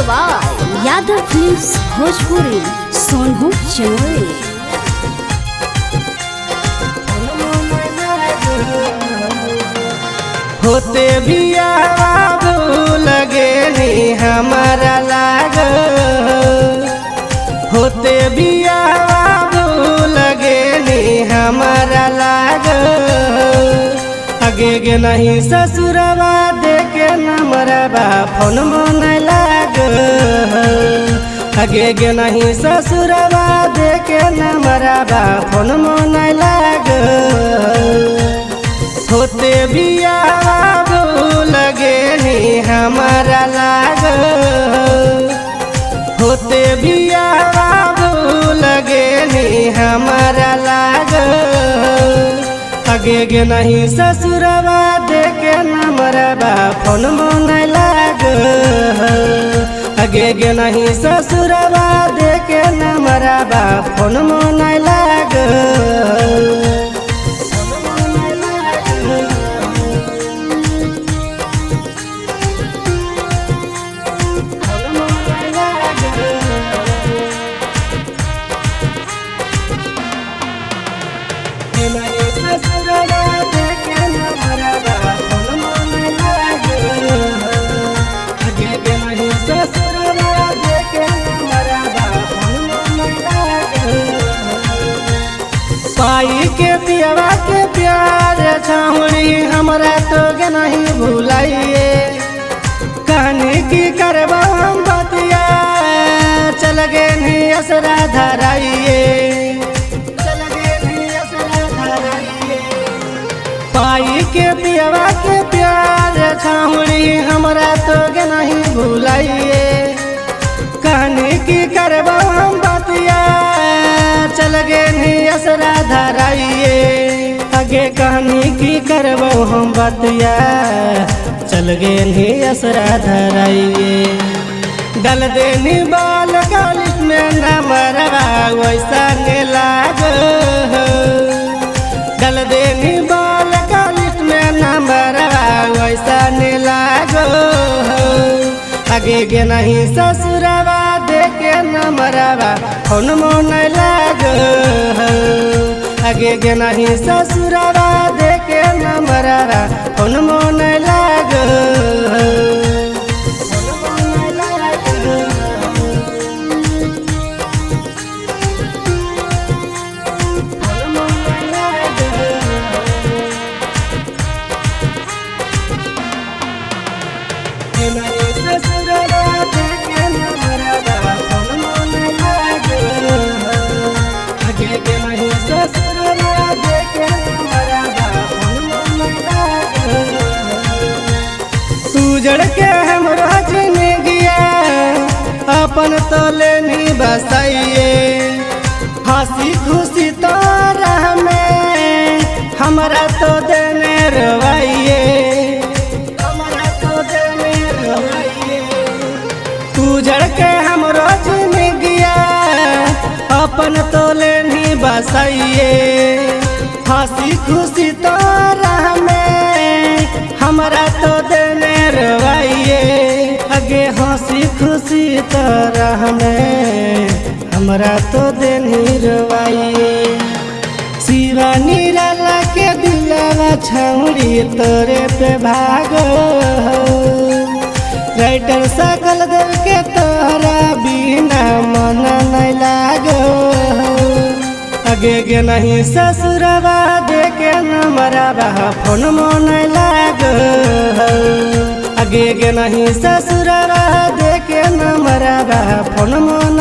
By Yadav films Bhojpuri Sonu चौरे। होते भी लगे नहीं हमारा लाग, होते भी लगे नहीं हमारा लाग। आगे के नहीं ससुरवा देखे नमरबा फोन मन लाग। आगे के नहीं ससुरवा देखे नमरबा फोन मन लाग। होते भी लगे नहीं हमारा लाग, होते भी लगे नहीं हमारा लाग। आगे के नहीं ससुरवा देखे नमरबा फोन मन लाग। आगे के नहीं ससुरवा देखे नमरबा फोन मन लाग। पाई के पियवा के प्यार छाउड़ी हमरा तो के नहीं भुलाइए। कहानी की करबा हम बतिया चल गे नहीं असरा धराइए। पाई के पियवा के प्यार छाउड़ी हमरा तो के नहीं भुलाइए। कहानी की करबा हम बतिया चल गे नहीं असरा धराइए। आगे कहानी की करबो हम बतिया चल गे नहीं असरा धराइए। गल देनी बाल गालिश में न मरवा वैसा ने लाग। गल देनी बाल गालिश में न मरवा वैसा ने लाग। आगे के नहीं ससुरवा देखे न मरवा फोन मन लाग। आगे के नहीं ससुरवा देखे न मरवा फोन मन लाग। उजड़ के हम रजने गया अपन तो लेनी बसाइए। हंसी खुशी तो राह में हमरा तो देने रवाइए। उजड़ के हम रजने गया अपन तो लेनी बसाइए। हंसी खुशी तो राह में हमरा तो देने रवाइए। आगे हंसी खुशी तो राह में हमरा तो देने रवाइए। शिवा निराला के दिलवा छौड़ी तोरे पे भागो। राइटर सकल दिल के तोरा बिना मन नहीं लागो। आगे के नहीं ससुरवा देखे नमरबा फोन मन लाग। आगे के नहीं ससुरवा देखे नमरबा फोन मन